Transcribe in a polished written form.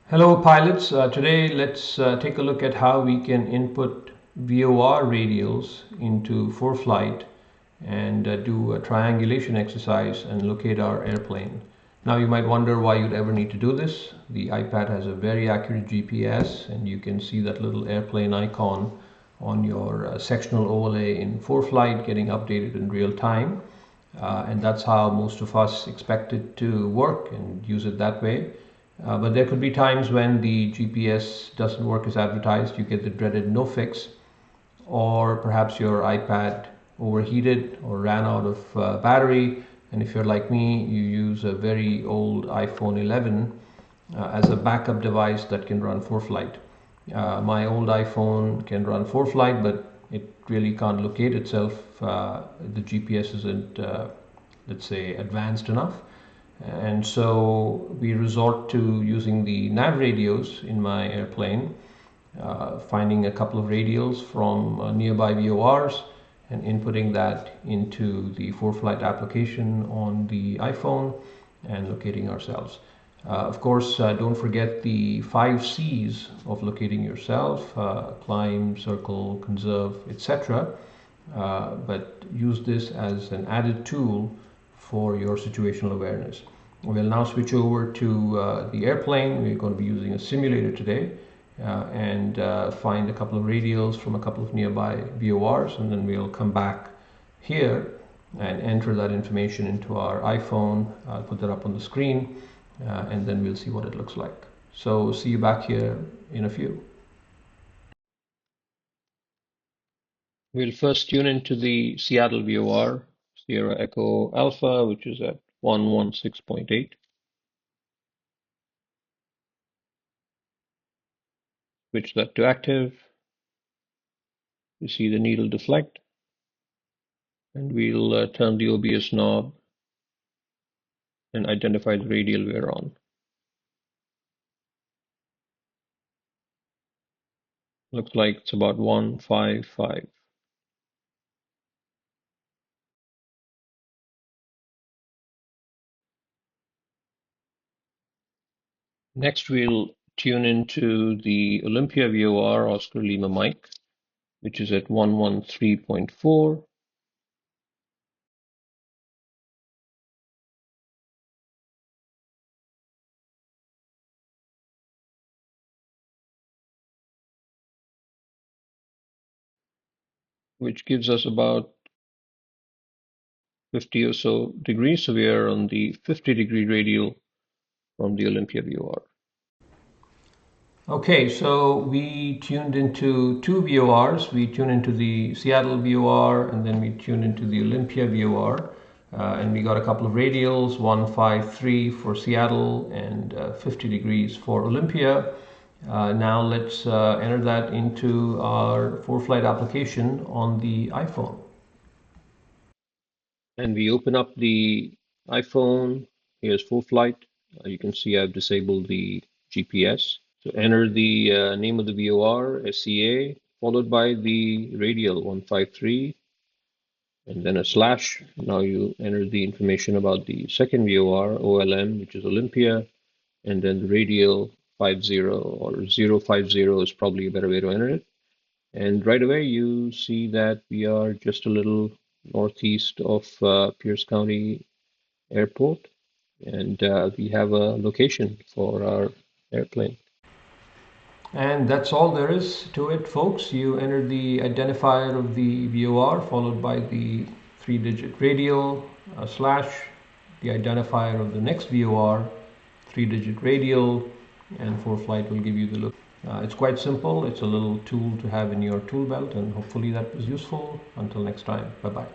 Hello pilots, today let's take a look at how we can input VOR radials into ForeFlight and do a triangulation exercise and locate our airplane. Now you might wonder why you'd ever need to do this. The iPad has a very accurate GPS and you can see that little airplane icon on your sectional overlay in ForeFlight getting updated in real time. And that's how most of us expect it to work and use it that way. But there could be times when the GPS doesn't work as advertised. You get the dreaded no fix, or perhaps your iPad overheated or ran out of battery. And if you're like me, you use a very old iPhone 11 as a backup device that can run ForeFlight. My old iPhone can run ForeFlight, but it really can't locate itself. The GPS isn't, let's say, advanced enough. And so we resort to using the nav radios in my airplane, finding a couple of radials from nearby VORs and inputting that into the ForeFlight application on the iPhone and locating ourselves. Of course, don't forget the 5 C's of locating yourself: climb, circle, conserve, etc. But use this as an added tool for your situational awareness. We'll now switch over to the airplane. We're going to be using a simulator today and find a couple of radials from a couple of nearby VORs, and then we'll come back here and enter that information into our iPhone. I'll put that up on the screen and then we'll see what it looks like. So see you back here in a few. We'll first tune into the Seattle VOR, Sierra Echo Alpha, which is at 116.8. Switch that to active. You see the needle deflect, and we'll turn the OBS knob and identify the radial we're on. Looks like it's about 155. Next, we'll tune into the Olympia VOR Oscar Lima Mike, which is at 113.4. Which gives us about 50 or so degrees. So we are on the 50-degree radial from the Olympia VOR. Okay, so we tuned into two VORs. We tuned into the Seattle VOR and then we tuned into the Olympia VOR. And we got a couple of radials, 153 for Seattle and 50 degrees for Olympia. Now let's enter that into our ForeFlight application on the iPhone. And we open up the iPhone. Here's ForeFlight. You can see I've disabled the GPS. So enter the name of the VOR, SCA, followed by the radial 153, and then a slash. Now you enter the information about the second VOR, OLM, which is Olympia, and then the radial 50 or 050 is probably a better way to enter it. And right away you see that we are just a little northeast of Pierce County Airport, and we have a location for our airplane. And that's all there is to it, folks. You enter the identifier of the VOR followed by the 3-digit radial slash, the identifier of the next VOR, 3-digit radial, and ForeFlight will give you the look. It's quite simple. It's a little tool to have in your tool belt, and hopefully that was useful. Until next time, bye-bye.